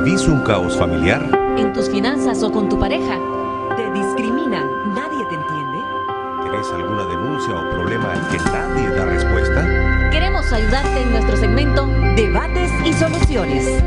¿Vivís un caos familiar? ¿En tus finanzas o con tu pareja? ¿Te discriminan? ¿Nadie te entiende? ¿Tenés alguna denuncia o problema al que nadie da respuesta? Queremos ayudarte en nuestro segmento Debates y Soluciones.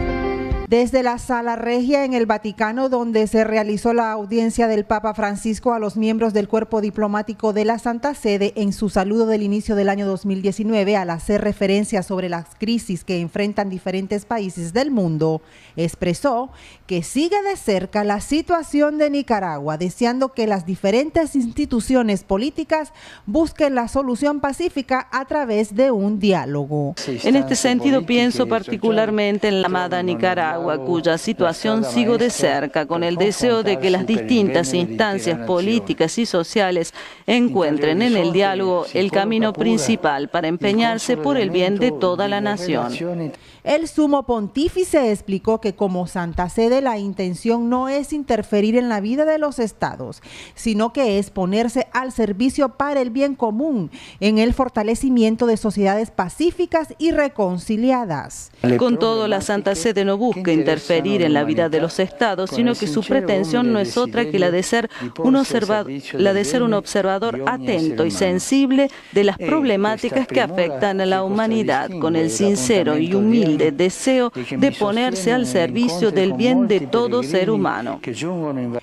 Desde la Sala Regia en el Vaticano, donde se realizó la audiencia del Papa Francisco a los miembros del cuerpo diplomático de la Santa Sede en su saludo del inicio del año 2019, al hacer referencia sobre las crisis que enfrentan diferentes países del mundo, expresó que sigue de cerca la situación de Nicaragua, deseando que las diferentes instituciones políticas busquen la solución pacífica a través de un diálogo. En este sentido, pienso particularmente en la amada Nicaragua, cuya situación sigo de cerca, con el deseo de que las distintas instancias políticas y sociales encuentren en el diálogo el camino principal para empeñarse por el bien de toda la nación. El sumo pontífice explicó que como Santa Sede la intención no es interferir en la vida de los estados, sino que es ponerse al servicio para el bien común, en el fortalecimiento de sociedades pacíficas y reconciliadas. Con todo, la Santa Sede no busca interferir en la vida de los estados, sino que su pretensión no es otra que la de ser un observador atento y sensible de las problemáticas que afectan a la humanidad, con el sincero y humilde deseo de ponerse al servicio del bien de todo ser humano.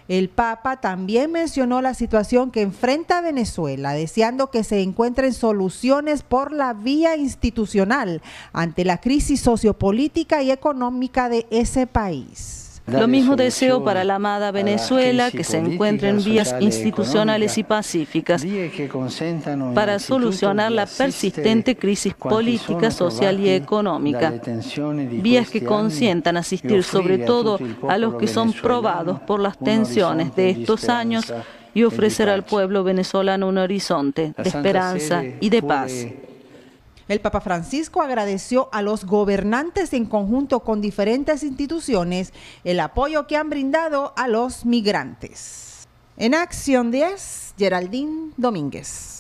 El Papa también mencionó la situación que enfrenta Venezuela, deseando que se encuentren soluciones por la vía institucional ante la crisis sociopolítica y económica de ese país. Lo mismo deseo para la amada Venezuela, que se encuentren vías institucionales y pacíficas para solucionar la persistente crisis política, social y económica. Vías que consientan asistir sobre todo a los que son probados por las tensiones de estos años y ofrecer al pueblo venezolano un horizonte de esperanza y de paz. El Papa Francisco agradeció a los gobernantes en conjunto con diferentes instituciones el apoyo que han brindado a los migrantes. En Acción 10, Geraldine Domínguez.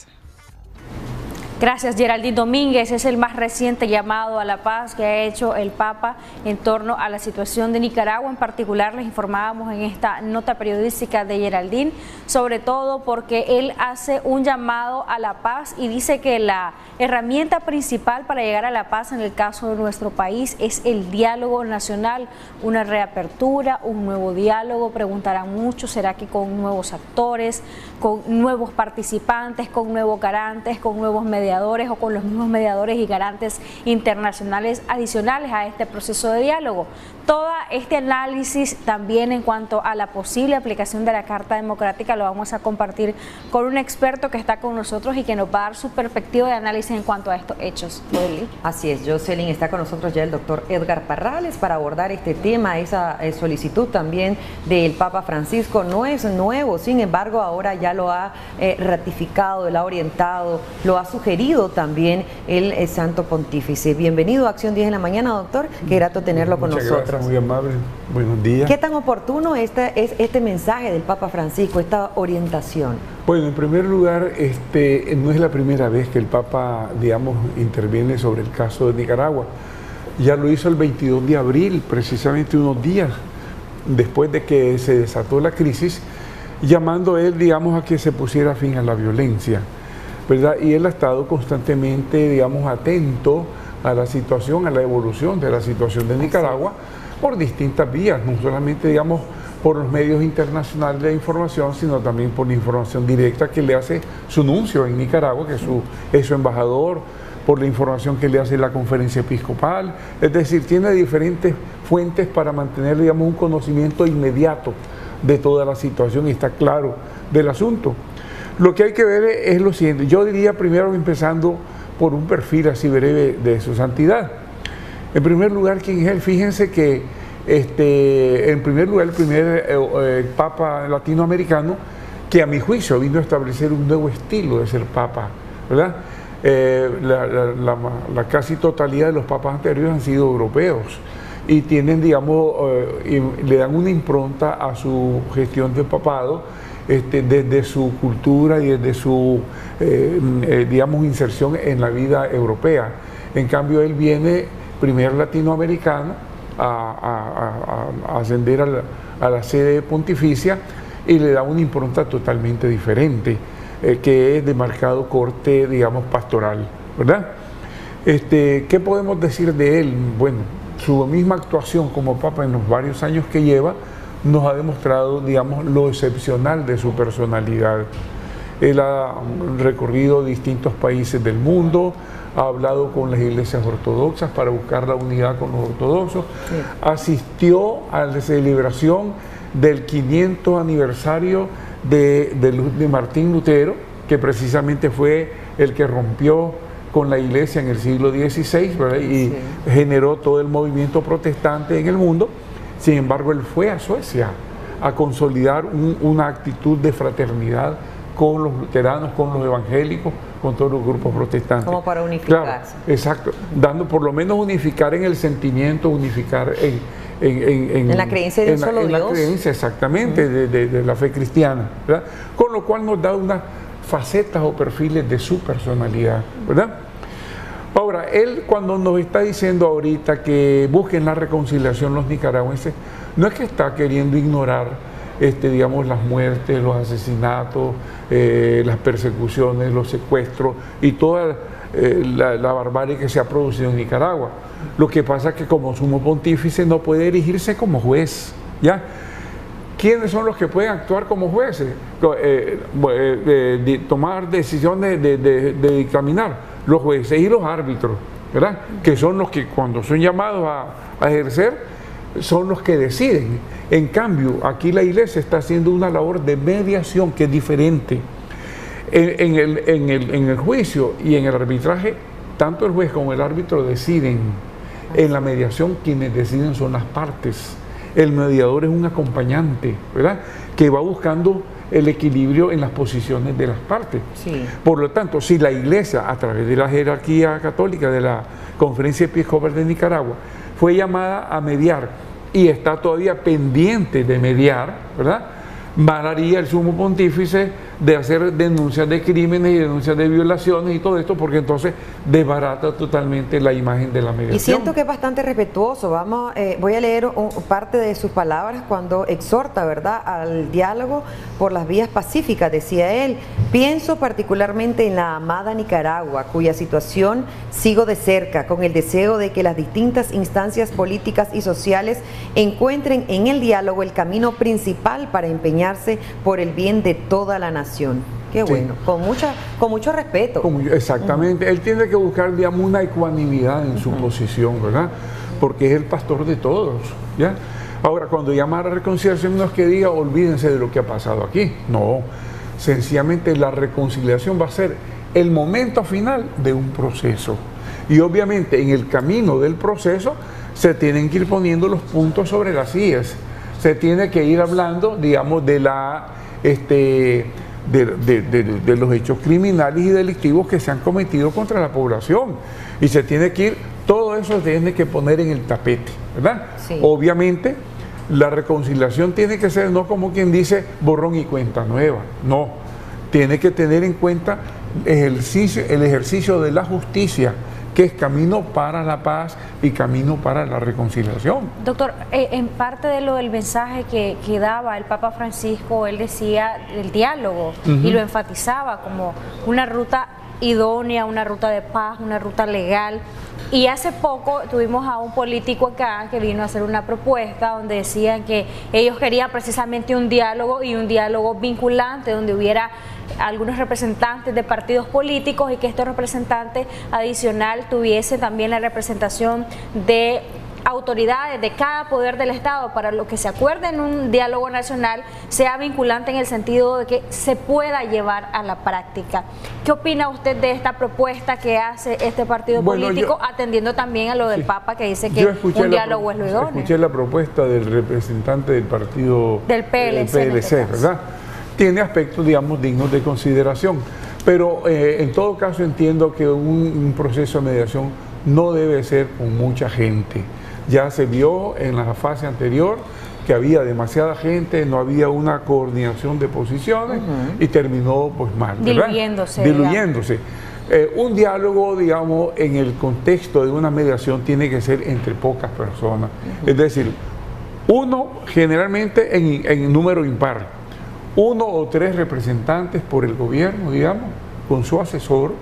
Gracias, Geraldine Domínguez. Es el más reciente llamado a la paz que ha hecho el Papa en torno a la situación de Nicaragua. En particular, les informábamos en esta nota periodística de Geraldine, sobre todo porque él hace un llamado a la paz y dice que la herramienta principal para llegar a la paz en el caso de nuestro país es el diálogo nacional, una reapertura, un nuevo diálogo. Preguntarán mucho, ¿será que con nuevos actores, con nuevos participantes, con nuevos garantes, con nuevos mediadores o con los mismos mediadores y garantes internacionales adicionales a este proceso de diálogo? Todo este análisis también en cuanto a la posible aplicación de la Carta Democrática lo vamos a compartir con un experto que está con nosotros y que nos va a dar su perspectiva de análisis en cuanto a estos hechos. Así es, Jocelyn, está con nosotros ya el doctor Edgar Parrales para abordar este tema, esa solicitud también del Papa Francisco. No es nuevo, sin embargo, ahora ya lo ha ratificado, lo ha orientado, lo ha sugerido también el Santo Pontífice. Bienvenido a Acción 10 en la mañana, doctor. Qué grato tenerlo con nosotros. Gracias, muy amable. Buenos días. ¿Qué tan oportuno es este mensaje del Papa Francisco, esta orientación? Bueno, en primer lugar, no es la primera vez que el Papa, interviene sobre el caso de Nicaragua. Ya lo hizo el 22 de abril, precisamente unos días después de que se desató la crisis, llamando él, a que se pusiera fin a la violencia, ¿verdad? Y él ha estado constantemente, atento a la situación, a la evolución de la situación de Nicaragua por distintas vías, no solamente, por los medios internacionales de información, sino también por la información directa que le hace su nuncio en Nicaragua, que es su embajador, por la información que le hace la conferencia episcopal. Es decir, tiene diferentes fuentes para mantener, un conocimiento inmediato de toda la situación y está claro del asunto. Lo que hay que ver es lo siguiente. Yo diría primero, empezando por un perfil así breve de su santidad. En primer lugar, ¿quién es él? Fíjense que en primer lugar, el primer Papa latinoamericano que a mi juicio vino a establecer un nuevo estilo de ser Papa, ¿verdad? La casi totalidad de los papas anteriores han sido europeos y tienen, le dan una impronta a su gestión de papado desde su cultura y desde su, inserción en la vida europea. En cambio, él viene primer latinoamericano a ascender a la sede pontificia y le da una impronta totalmente diferente, que es de marcado corte, digamos, pastoral, ¿verdad? ¿Qué podemos decir de él? Bueno, su misma actuación como Papa en los varios años que lleva nos ha demostrado, digamos, lo excepcional de su personalidad. Él ha recorrido distintos países del mundo, ha hablado con las iglesias ortodoxas para buscar la unidad con los ortodoxos, sí. Asistió a la celebración del 500 aniversario de Martín Lutero, que precisamente fue el que rompió con la iglesia en el siglo XVI, ¿verdad? Y sí. Generó todo el movimiento protestante en el mundo. Sin embargo, él fue a Suecia a consolidar una actitud de fraternidad con los luteranos, con los evangélicos, con todos los grupos protestantes. Como para unificarse. Claro, exacto, dando por lo menos unificar en el sentimiento, unificar en la creencia de un solo Dios. En la creencia, exactamente, de la fe cristiana, ¿verdad? Con lo cual nos da unas facetas o perfiles de su personalidad, ¿verdad? Ahora, él cuando nos está diciendo ahorita que busquen la reconciliación los nicaragüenses, no es que está queriendo ignorar digamos, las muertes, los asesinatos, las persecuciones, los secuestros y toda la barbarie que se ha producido en Nicaragua. Lo que pasa es que como sumo pontífice no puede erigirse como juez, ¿ya? ¿Quiénes son los que pueden actuar como jueces? Tomar decisiones de dictaminar, los jueces y los árbitros, ¿verdad? Que son los que cuando son llamados a ejercer, son los que deciden. En cambio, aquí la iglesia está haciendo una labor de mediación que es diferente. En el juicio y en el arbitraje, tanto el juez como el árbitro deciden. En la mediación, quienes deciden son las partes. El mediador es un acompañante, ¿verdad? Que va buscando el equilibrio en las posiciones de las partes. Sí. Por lo tanto, si la iglesia, a través de la jerarquía católica de la Conferencia Episcopal de Nicaragua, fue llamada a mediar y está todavía pendiente de mediar, ¿verdad? Mal haría el sumo pontífice de hacer denuncias de crímenes y denuncias de violaciones y todo esto, porque entonces desbarata totalmente la imagen de la mediación. Y siento que es bastante respetuoso. Voy a leer parte de sus palabras cuando exhorta, ¿verdad?, al diálogo por las vías pacíficas. Decía él: pienso particularmente en la amada Nicaragua, cuya situación sigo de cerca, con el deseo de que las distintas instancias políticas y sociales encuentren en el diálogo el camino principal para empeñarse por el bien de toda la nación. Qué bueno, sí. con mucho respeto. Exactamente, él tiene que buscar, digamos, una ecuanimidad en su posición, ¿verdad? Porque es el pastor de todos, ¿ya? Ahora, cuando llama a la reconciliación, no es que diga olvídense de lo que ha pasado aquí, no, sencillamente la reconciliación va a ser el momento final de un proceso, y obviamente en el camino del proceso se tienen que ir poniendo los puntos sobre las sillas, se tiene que ir hablando, digamos, de los hechos criminales y delictivos que se han cometido contra la población, y se tiene que ir, todo eso se tiene que poner en el tapete, ¿verdad? Sí. Obviamente la reconciliación tiene que ser no como quien dice borrón y cuenta nueva, no, tiene que tener en cuenta el ejercicio de la justicia, que es camino para la paz y camino para la reconciliación. Doctor, en parte de lo del mensaje que daba el Papa Francisco, él decía el diálogo y lo enfatizaba como una ruta idónea, una ruta de paz, una ruta legal. Y hace poco tuvimos a un político acá que vino a hacer una propuesta donde decían que ellos querían precisamente un diálogo y un diálogo vinculante, donde hubiera algunos representantes de partidos políticos y que estos representantes adicional tuviesen también la representación de autoridades de cada poder del Estado, para lo que se acuerde en un diálogo nacional sea vinculante en el sentido de que se pueda llevar a la práctica. ¿Qué opina usted de esta propuesta que hace este partido político, atendiendo también a lo del Papa, que dice que un diálogo es lo idóneo? Escuché la propuesta del representante del partido del PLC, ¿verdad? Tiene aspectos, digamos, dignos de consideración, pero en todo caso entiendo que un proceso de mediación no debe ser con mucha gente. Ya se vio en la fase anterior que había demasiada gente, no había una coordinación de posiciones y terminó pues mal, diluyéndose. Un diálogo, digamos, en el contexto de una mediación tiene que ser entre pocas personas. Es decir, Uno, generalmente en número impar, 1 o 3 representantes por el gobierno, digamos, con su asesor,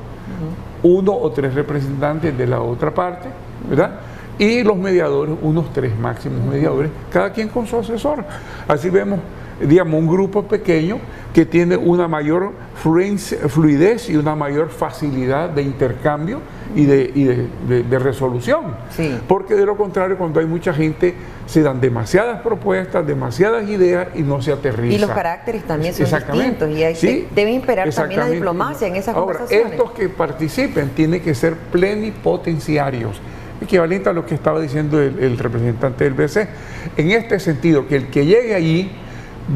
1 o 3 representantes de la otra parte, ¿verdad? Y los mediadores, unos 3 máximos mediadores, cada quien con su asesor. Así vemos, digamos, un grupo pequeño que tiene una mayor fluidez y una mayor facilidad de intercambio y de resolución. Sí. Porque de lo contrario, cuando hay mucha gente, se dan demasiadas propuestas, demasiadas ideas y no se aterriza. Y los caracteres también son distintos y hay, debe imperar también la diplomacia en esas conversaciones. Estos que participen tienen que ser plenipotenciarios, equivalente a lo que estaba diciendo el representante del BC. En este sentido, que el que llegue allí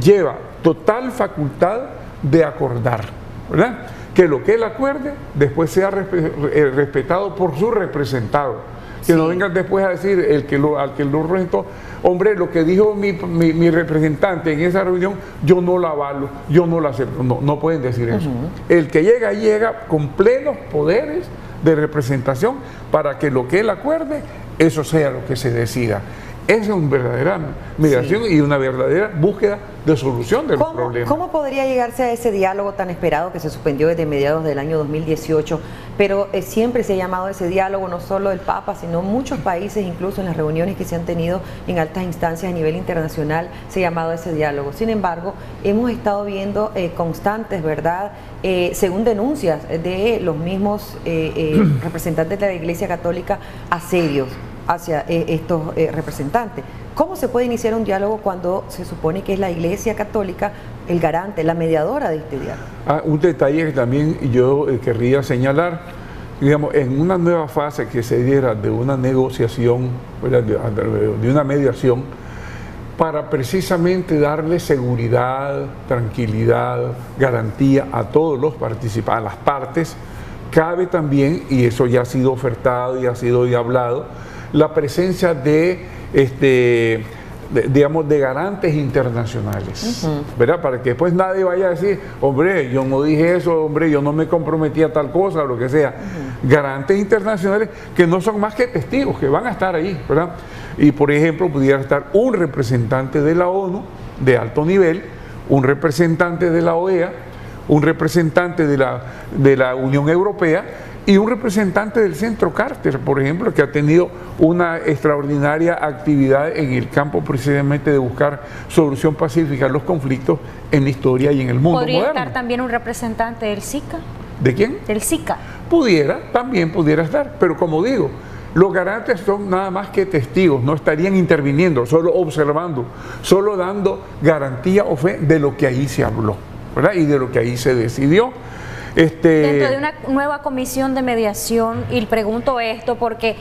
lleva total facultad de acordar, ¿verdad? Que lo que él acuerde después sea respetado por su representado. Que no vengan después a decir al que lo representó, hombre, lo que dijo mi representante en esa reunión, yo no la avalo, yo no la acepto. No pueden decir eso. El que llega con plenos poderes de representación para que lo que él acuerde, eso sea lo que se decida. Esa es una verdadera mediación y una verdadera búsqueda de solución del problema. ¿Cómo podría llegarse a ese diálogo tan esperado que se suspendió desde mediados del año 2018? Pero siempre se ha llamado ese diálogo, no solo el Papa, sino muchos países, incluso en las reuniones que se han tenido en altas instancias a nivel internacional, se ha llamado ese diálogo. Sin embargo, hemos estado viendo constantes, ¿verdad?, según denuncias de los mismos representantes de la Iglesia Católica, asedios hacia estos representantes. ¿Cómo se puede iniciar un diálogo cuando se supone que es la Iglesia Católica el garante, la mediadora de este diálogo? Un detalle que también yo querría señalar, digamos, en una nueva fase que se diera de una negociación, de una mediación, para precisamente darle seguridad, tranquilidad, garantía a todos los participantes, a las partes, cabe también, y eso ya ha sido ofertado y ha sido ya hablado, la presencia de garantes internacionales, ¿verdad? Para que después nadie vaya a decir, hombre, yo no dije eso, hombre, yo no me comprometí a tal cosa, o lo que sea. Garantes internacionales que no son más que testigos, que van a estar ahí, ¿verdad? Y por ejemplo, pudiera estar un representante de la ONU de alto nivel, un representante de la OEA, un representante de la Unión Europea, y un representante del Centro Carter, por ejemplo, que ha tenido una extraordinaria actividad en el campo precisamente de buscar solución pacífica a los conflictos en la historia y en el mundo moderno. ¿Podría estar también un representante del SICA? ¿De quién? Del SICA. También pudiera estar, pero como digo, los garantes son nada más que testigos, no estarían interviniendo, solo observando, solo dando garantía o fe de lo que ahí se habló, ¿verdad? Y de lo que ahí se decidió. Dentro de una nueva comisión de mediación, y pregunto esto porque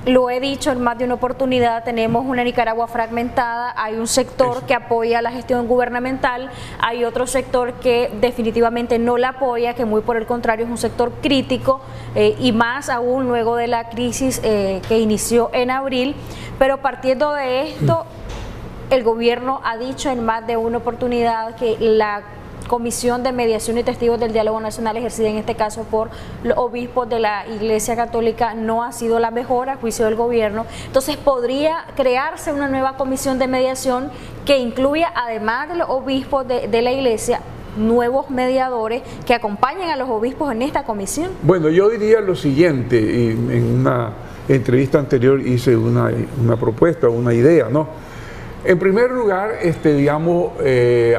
lo he dicho en más de una oportunidad, tenemos una Nicaragua fragmentada, hay un sector que apoya la gestión gubernamental, hay otro sector que definitivamente no la apoya, que muy por el contrario es un sector crítico, y más aún luego de la crisis que inició en abril. Pero partiendo de esto, el gobierno ha dicho en más de una oportunidad que la Comisión de Mediación y Testigos del Diálogo Nacional, ejercida en este caso por los obispos de la Iglesia Católica, no ha sido la mejor a juicio del gobierno. Entonces, ¿podría crearse una nueva comisión de mediación que incluya, además de los obispos de la Iglesia, nuevos mediadores que acompañen a los obispos en esta comisión? Bueno, yo diría lo siguiente, y en una entrevista anterior hice una propuesta, una idea, ¿no? En primer lugar,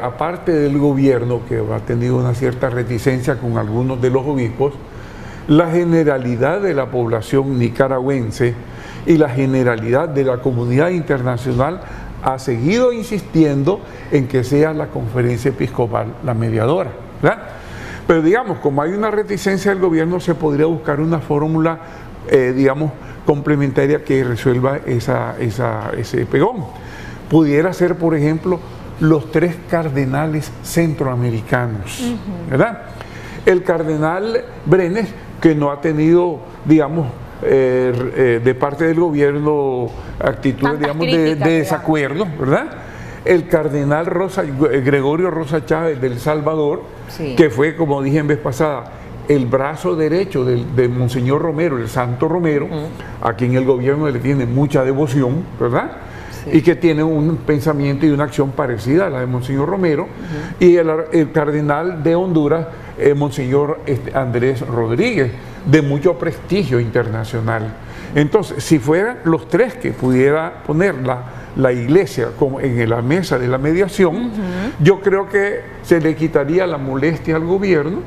aparte del gobierno, que ha tenido una cierta reticencia con algunos de los obispos, la generalidad de la población nicaragüense y la generalidad de la comunidad internacional ha seguido insistiendo en que sea la conferencia episcopal la mediadora, ¿verdad? Pero digamos, como hay una reticencia del gobierno, se podría buscar una fórmula, complementaria que resuelva ese pegón. Pudiera ser, por ejemplo, los 3 cardenales centroamericanos, ¿verdad? El cardenal Brenes, que no ha tenido, de parte del gobierno actitudes, de desacuerdo, ¿verdad? El cardenal Gregorio Rosa Chávez del Salvador, que fue, como dije en vez pasada, el brazo derecho de Monseñor Romero, el Santo Romero, a quien el gobierno le tiene mucha devoción, ¿verdad? y que tiene un pensamiento y una acción parecida a la de Monseñor Romero, y el cardenal de Honduras, Monseñor Andrés Rodríguez, de mucho prestigio internacional. Entonces, si fueran los tres que pudiera poner la iglesia como en la mesa de la mediación, yo creo que se le quitaría la molestia al gobierno,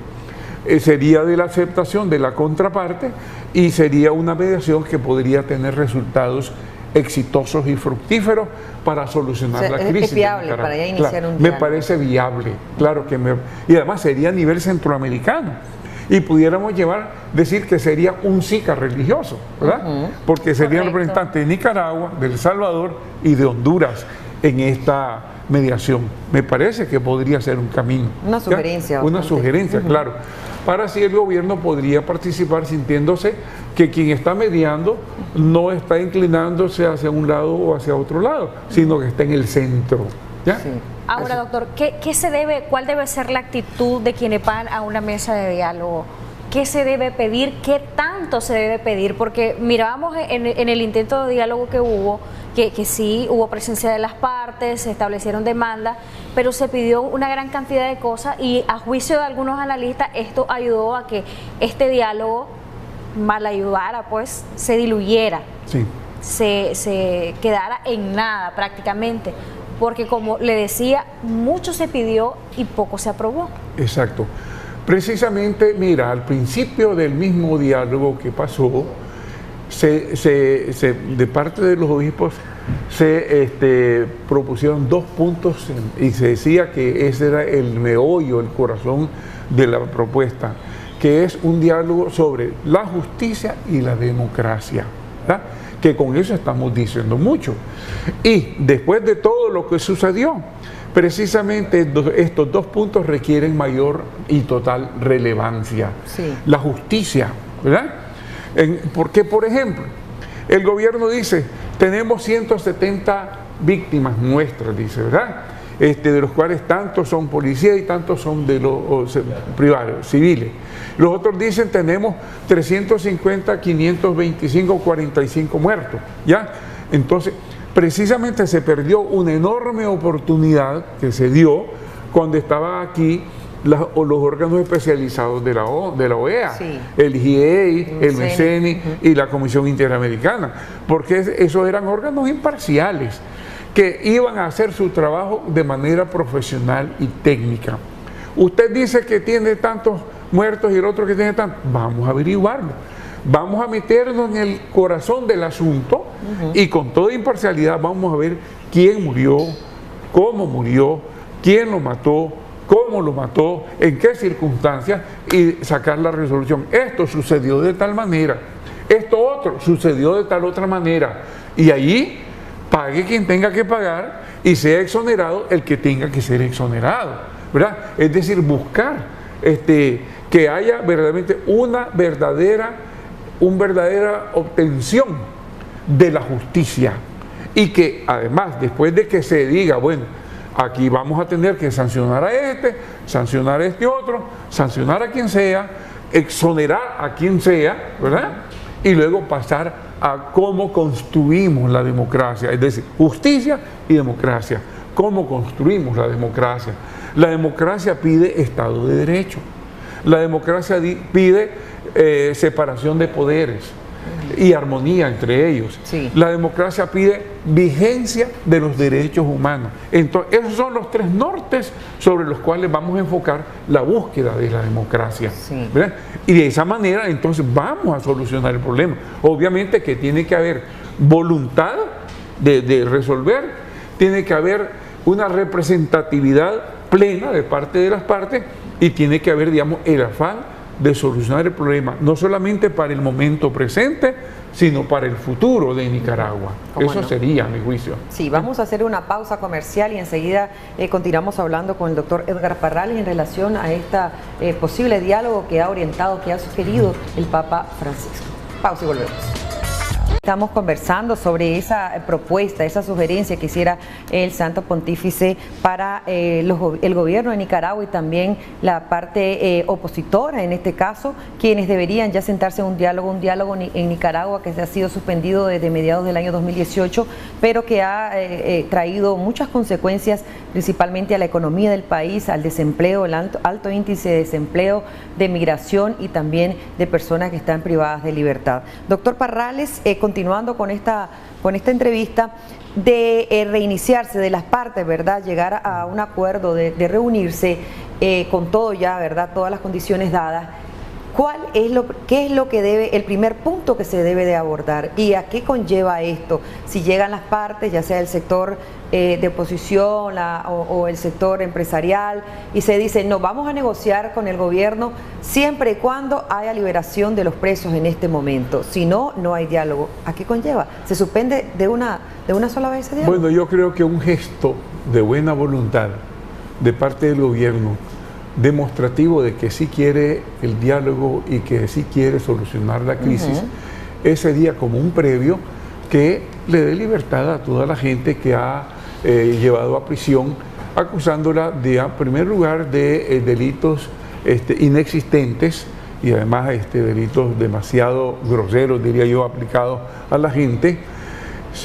sería de la aceptación de la contraparte y sería una mediación que podría tener resultados exitosos y fructíferos para solucionar la crisis. Es viable para ya iniciar un diálogo. Me parece viable, claro que y además sería a nivel centroamericano y pudiéramos decir que sería un SICA religioso, ¿verdad? Porque serían representantes de Nicaragua, de El Salvador y de Honduras en esta mediación. Me parece que podría ser un camino. Una sugerencia. Una sugerencia, claro. Para así el gobierno podría participar sintiéndose que quien está mediando no está inclinándose hacia un lado o hacia otro lado, sino que está en el centro. ¿Ya? Sí. Ahora, doctor, ¿cuál debe ser la actitud de quienes van a una mesa de diálogo? ¿Qué se debe pedir? ¿Qué tanto se debe pedir? Porque mirábamos en el intento de diálogo que hubo, que sí hubo presencia de las partes, se establecieron demandas, pero se pidió una gran cantidad de cosas y a juicio de algunos analistas esto ayudó a que este diálogo mal ayudara, pues se diluyera, sí. se quedara en nada prácticamente, porque como le decía, mucho se pidió y poco se aprobó. Exacto. Precisamente, mira, al principio del mismo diálogo que pasó, de parte de los obispos se propusieron 2 puntos y se decía que ese era el meollo, el corazón de la propuesta, que es un diálogo sobre la justicia y la democracia, ¿verdad? Que con eso estamos diciendo mucho. Y después de todo lo que sucedió, precisamente estos 2 puntos requieren mayor y total relevancia. Sí. La justicia, ¿verdad? Porque, por ejemplo, el gobierno dice, tenemos 170 víctimas nuestras, dice, ¿verdad? De los cuales tantos son policías y tantos son de los privados, civiles. Los otros dicen, tenemos 350, 525, 45 muertos, ¿ya? Entonces, precisamente se perdió una enorme oportunidad que se dio cuando estaban aquí los órganos especializados de la OEA, sí. El GIEI, el MECENI y la Comisión Interamericana, porque esos eran órganos imparciales que iban a hacer su trabajo de manera profesional y técnica. Usted dice que tiene tantos muertos y el otro que tiene tantos, vamos a averiguarlo. Vamos a meternos en el corazón del asunto y con toda imparcialidad vamos a ver quién murió, cómo murió, quién lo mató, cómo lo mató, en qué circunstancias y sacar la resolución. Esto sucedió de tal manera, esto otro sucedió de tal otra manera. Y allí pague quien tenga que pagar y sea exonerado el que tenga que ser exonerado, ¿verdad? Es decir, buscar que haya verdaderamente una verdadera obtención de la justicia y que además después de que se diga, bueno, aquí vamos a tener que sancionar a sancionar a este otro, sancionar a quien sea, exonerar a quien sea, ¿verdad? Y luego pasar a cómo construimos la democracia, es decir, justicia y democracia. ¿Cómo construimos la democracia? La democracia pide Estado de Derecho. La democracia pide separación de poderes y armonía entre ellos. Sí. La democracia pide vigencia de los derechos humanos. Entonces, esos son los 3 nortes sobre los cuales vamos a enfocar la búsqueda de la democracia. Sí. ¿Verdad? Y de esa manera, entonces, vamos a solucionar el problema. Obviamente que tiene que haber voluntad de resolver, tiene que haber una representatividad plena de parte de las partes y tiene que haber, digamos, el afán de solucionar el problema, no solamente para el momento presente, sino para el futuro de Nicaragua. Eso sería, a mi juicio. Sí, vamos a hacer una pausa comercial y enseguida continuamos hablando con el doctor Edgar Parrales en relación a este posible diálogo que ha orientado, que ha sugerido el Papa Francisco. Pausa y volvemos. estamos conversando sobre esa propuesta, esa sugerencia que hiciera el Santo Pontífice para el gobierno de Nicaragua y también la parte opositora, en este caso, quienes deberían ya sentarse en un diálogo en Nicaragua que se ha sido suspendido desde mediados del año 2018, pero que ha traído muchas consecuencias, principalmente a la economía del país, al desempleo, el alto índice de desempleo, de migración y también de personas que están privadas de libertad. Doctor Parrales, continuando con esta entrevista, de reiniciarse de las partes, ¿verdad? Llegar a un acuerdo de reunirse con todo ya, ¿verdad? Todas las condiciones dadas. ¿Qué es lo que debe, el primer punto que se debe de abordar y a qué conlleva esto? Si llegan las partes, ya sea el sector de oposición o el sector empresarial, y se dice, no, vamos a negociar con el gobierno siempre y cuando haya liberación de los presos en este momento. Si no, no hay diálogo. ¿A qué conlleva? ¿Se suspende de una sola vez ese diálogo? Bueno, yo creo que un gesto de buena voluntad de parte del gobierno, demostrativo de que sí quiere el diálogo y que sí quiere solucionar la crisis, sería como un previo que le dé libertad a toda la gente que ha llevado a prisión, acusándola de, en primer lugar, de delitos inexistentes y además delitos demasiado groseros, diría yo, aplicados a la gente,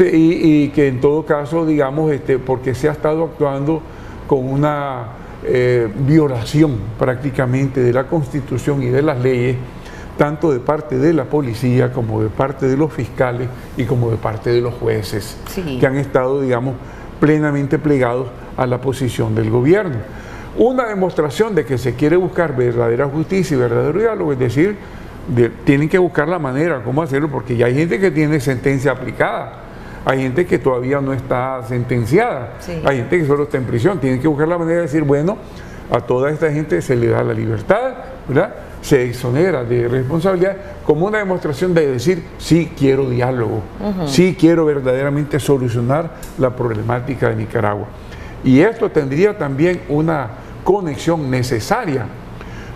y que en todo caso, digamos, porque se ha estado actuando con una violación prácticamente de la Constitución y de las leyes, tanto de parte de la policía como de parte de los fiscales y como de parte de los jueces, que han estado, digamos, plenamente plegados a la posición del gobierno. Una demostración de que se quiere buscar verdadera justicia y verdadero diálogo, es decir, tienen que buscar la manera cómo hacerlo, porque ya hay gente que tiene sentencia aplicada. Hay gente que todavía no está sentenciada, hay gente que solo está en prisión. Tienen que buscar la manera de decir, bueno, a toda esta gente se le da la libertad, ¿verdad? Se exonera de responsabilidad, como una demostración de decir, sí quiero diálogo, sí quiero verdaderamente solucionar la problemática de Nicaragua. Y esto tendría también una conexión necesaria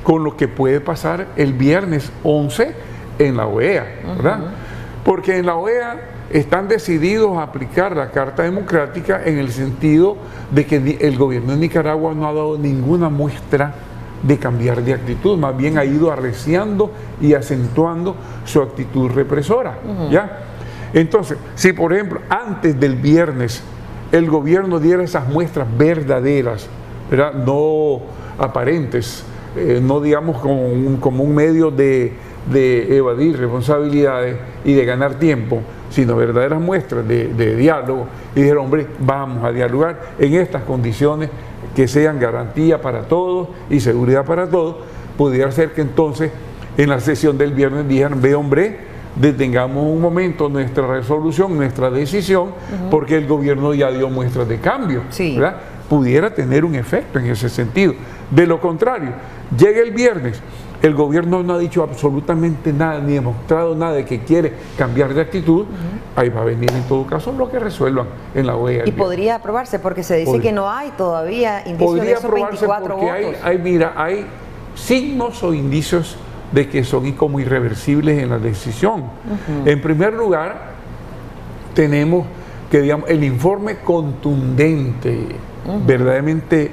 con lo que puede pasar el viernes 11 en la OEA, ¿verdad? Porque en la OEA están decididos a aplicar la Carta Democrática en el sentido de que el gobierno de Nicaragua no ha dado ninguna muestra de cambiar de actitud, más bien ha ido arreciando y acentuando su actitud represora, ¿ya? Entonces, si por ejemplo antes del viernes el gobierno diera esas muestras verdaderas, ¿verdad? No aparentes, no digamos como un medio de evadir responsabilidades y de ganar tiempo, sino verdaderas muestras de diálogo, y dijeron, hombre, vamos a dialogar en estas condiciones que sean garantía para todos y seguridad para todos, pudiera ser que entonces en la sesión del viernes dijeran, ve hombre, detengamos un momento nuestra resolución, nuestra decisión, porque el gobierno ya dio muestras de cambio, ¿verdad? Pudiera tener un efecto en ese sentido. De lo contrario, llega el viernes, el gobierno no ha dicho absolutamente nada, ni demostrado nada de que quiere cambiar de actitud, ahí va a venir en todo caso lo que resuelvan en la OEA. Y podría aprobarse, porque se dice que no hay todavía indicios de esos 24 votos. Hay signos o indicios de que son como irreversibles en la decisión. En primer lugar, tenemos que, digamos, el informe contundente, verdaderamente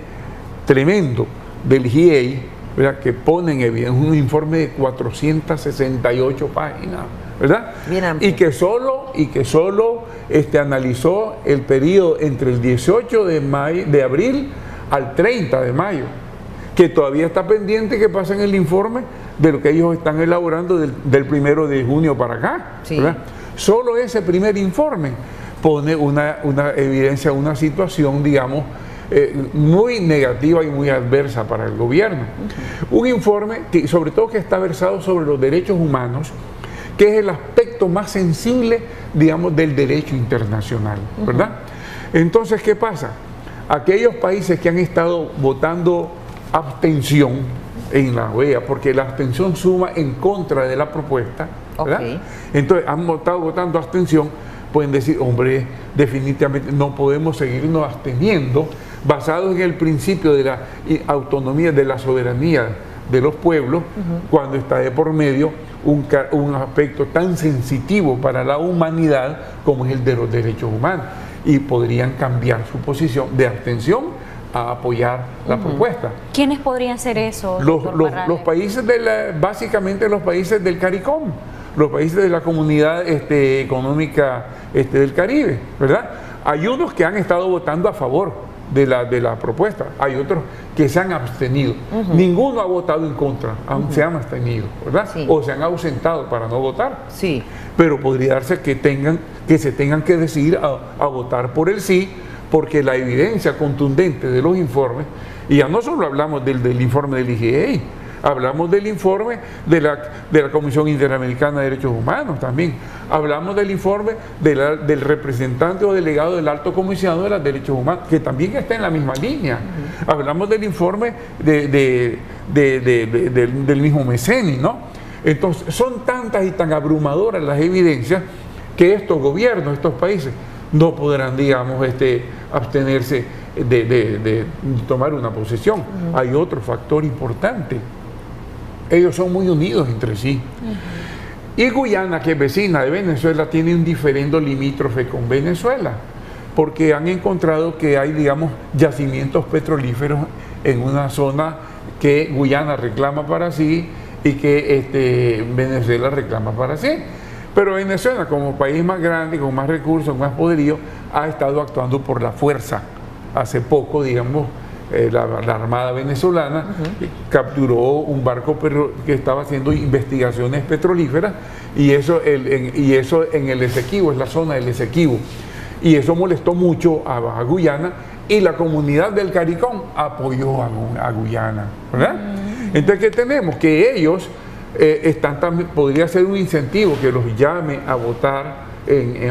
tremendo del GIEI, ¿verdad? Que pone en evidencia un informe de 468 páginas, ¿verdad? Bien amplio. Y que solo analizó el periodo entre el 18 de abril al 30 de mayo, que todavía está pendiente que pasen el informe de lo que ellos están elaborando del 1 de junio para acá, ¿verdad? Solo ese primer informe pone una evidencia, una situación, digamos, muy negativa y muy adversa para el gobierno. Un informe que, sobre todo, que está versado sobre los derechos humanos, que es el aspecto más sensible, digamos, del derecho internacional, ¿verdad? Entonces, ¿qué pasa? Aquellos países que han estado votando abstención en la OEA, porque la abstención suma en contra de la propuesta, ¿verdad? Entonces, han votando abstención, pueden decir, hombre, definitivamente no podemos seguirnos absteniendo, basados en el principio de la autonomía, de la soberanía de los pueblos, cuando está de por medio un aspecto tan sensitivo para la humanidad como es el de los derechos humanos, y podrían cambiar su posición de abstención a apoyar la propuesta. ¿Quiénes podrían ser eso? Los países básicamente los países del CARICOM, los países de la Comunidad Económica del Caribe, ¿verdad? Hay unos que han estado votando a favor de la propuesta, hay otros que se han abstenido. Ninguno ha votado en contra, aunque se han abstenido, ¿verdad? Sí. O se han ausentado para no votar. Sí. Pero podría darse que se tengan que decidir a votar por el sí, porque la evidencia contundente de los informes, y ya no solo hablamos del informe del IGEI, hablamos del informe de la Comisión Interamericana de Derechos Humanos también, hablamos del informe del representante o delegado del Alto Comisionado de los Derechos Humanos, que también está en la misma línea, hablamos del informe del mismo Meceni, ¿no? Entonces, son tantas y tan abrumadoras las evidencias que estos gobiernos, estos países, no podrán, digamos, abstenerse de tomar una posición. Hay otro factor importante. Ellos son muy unidos entre sí. Y Guyana, que es vecina de Venezuela, tiene un diferendo limítrofe con Venezuela, porque han encontrado que hay, digamos, yacimientos petrolíferos en una zona que Guyana reclama para sí y que Venezuela reclama para sí. Pero Venezuela, como país más grande, con más recursos, más poderío, ha estado actuando por la fuerza. Hace poco, digamos, la Armada venezolana capturó un barco que estaba haciendo investigaciones petrolíferas, y eso en el Esequibo, es la zona del Esequibo. Y eso molestó mucho a Guyana, y la comunidad del CARICOM apoyó a Guyana, ¿verdad? Entonces, ¿qué tenemos? Que ellos también podría ser un incentivo que los llame a votar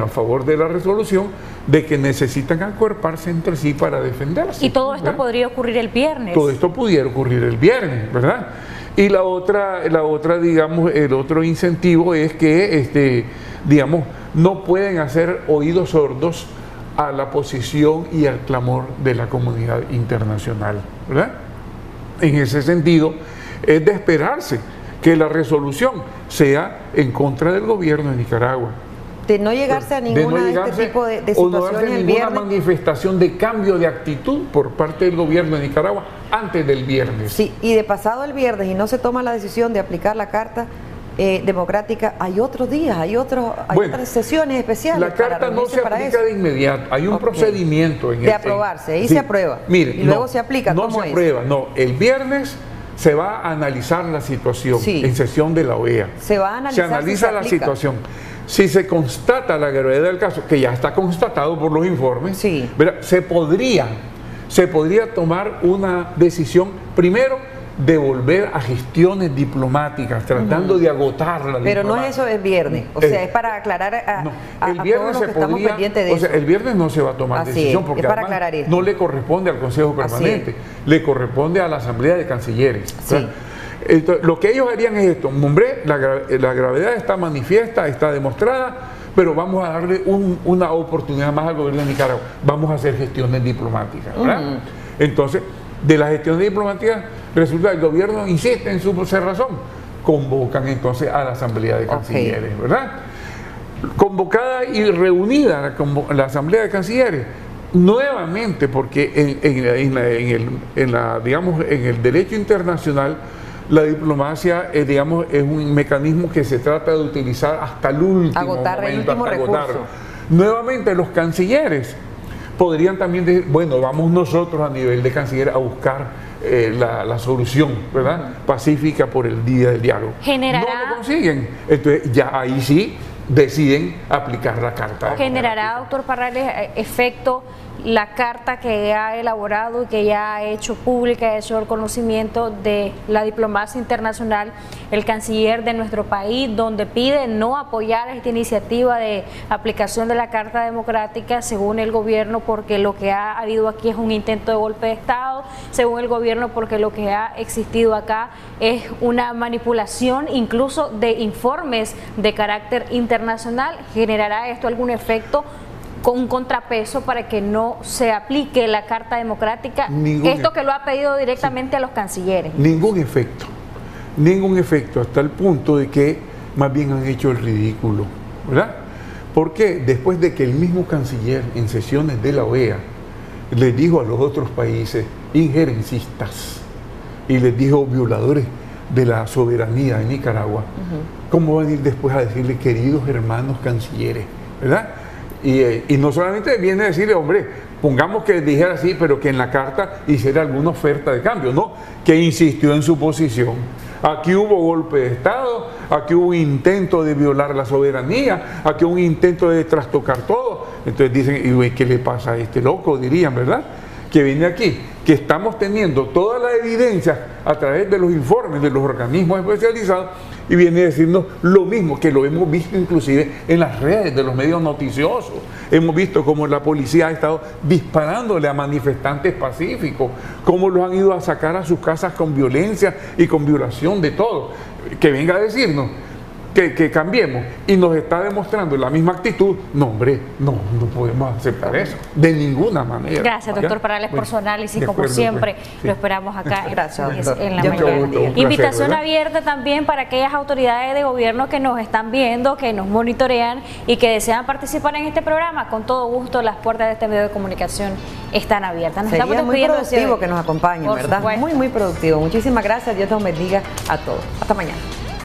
a favor de la resolución, de que necesitan acuerparse entre sí para defenderse. Y todo esto, ¿verdad?, podría ocurrir el viernes. Todo esto pudiera ocurrir el viernes, ¿verdad? Y la otra, digamos, el otro incentivo es que, digamos, no pueden hacer oídos sordos a la posición y al clamor de la comunidad internacional, ¿verdad? En ese sentido, es de esperarse que la resolución sea en contra del gobierno de Nicaragua. De no llegarse a ninguna de este tipo de situaciones, o no darse ninguna manifestación de cambio de actitud por parte del gobierno de Nicaragua antes del viernes. Sí, y de pasado el viernes y no se toma la decisión de aplicar la Carta Democrática, hay otros días, hay otras sesiones especiales. La Carta no se aplica de inmediato, hay un procedimiento de aprobarse, ahí se aprueba, mire, y luego se aplica. No se aprueba, no, el viernes se va a analizar la situación en sesión de la OEA. Se va a analizar, se analiza la situación. Si se constata la gravedad del caso, que ya está constatado por los informes, se podría tomar una decisión, primero, de volver a gestiones diplomáticas, tratando de agotar la diplomacia. Pero no es eso el viernes, o sea, es para aclarar a todos los que estamos pendientes de eso. O sea, el viernes no se va a tomar decisión, porque es para aclarar esto. No le corresponde al Consejo Permanente, le corresponde a la Asamblea de Cancilleres. Entonces, lo que ellos harían es esto: hombre, la gravedad está manifiesta, está demostrada, pero vamos a darle una oportunidad más al gobierno de Nicaragua, vamos a hacer gestiones diplomáticas, ¿verdad? Entonces, de las gestiones diplomáticas, resulta que el gobierno insiste en su cerrazón, convocan entonces a la Asamblea de Cancilleres, ¿verdad? Convocada y reunida la Asamblea de Cancilleres, nuevamente, porque digamos, en el derecho internacional, la diplomacia, digamos, es un mecanismo que se trata de utilizar hasta el último agotar el último recurso. Nuevamente, los cancilleres podrían también decir, bueno, vamos nosotros a nivel de canciller a buscar la solución, ¿verdad?, pacífica por el día del diálogo. No lo consiguen, entonces ya ahí sí deciden aplicar la Carta. ¿Generará, doctor Parrales, efecto la carta que ha elaborado y que ya ha hecho pública, ha hecho el conocimiento de la diplomacia internacional, el canciller de nuestro país, donde pide no apoyar esta iniciativa de aplicación de la Carta Democrática según el gobierno, porque lo que ha habido aquí es un intento de golpe de Estado, según el gobierno porque lo que ha existido acá es una manipulación incluso de informes de carácter internacional? ¿Generará esto algún efecto con un contrapeso para que no se aplique la Carta Democrática? Esto que lo ha pedido directamente a los cancilleres. Ningún efecto, hasta el punto de que más bien han hecho el ridículo, ¿verdad? Porque después de que el mismo canciller en sesiones de la OEA les dijo a los otros países injerencistas y les dijo violadores de la soberanía de Nicaragua, ¿cómo van a ir después a decirle queridos hermanos cancilleres, ¿verdad? Y no solamente viene a decirle, hombre, pongamos que dijera así, pero que en la carta hiciera alguna oferta de cambio, no, que insistió en su posición. Aquí hubo golpe de Estado, aquí hubo intento de violar la soberanía, aquí hubo un intento de trastocar todo. Entonces dicen, ¿y qué le pasa a este loco? Dirían, ¿verdad? Que viene aquí, que estamos teniendo toda la evidencia a través de los informes de los organismos especializados y viene a decirnos lo mismo, que lo hemos visto inclusive en las redes de los medios noticiosos. Hemos visto cómo la policía ha estado disparándole a manifestantes pacíficos, cómo los han ido a sacar a sus casas con violencia y con violación de todo. Que venga a decirnos que cambiemos y nos está demostrando la misma actitud, no hombre, no podemos aceptar eso, de ninguna manera. Gracias, doctor Parrales, por su análisis, como siempre, lo esperamos acá en la Yo mañana. Invitación abierta también para aquellas autoridades de gobierno que nos están viendo, que nos monitorean y que desean participar en este programa. Con todo gusto, las puertas de este medio de comunicación están abiertas. Nos Sería estamos muy productivo que nos acompañen, ¿verdad? Supuesto. Muy productivo. Muchísimas gracias, Dios nos bendiga a todos. Hasta mañana.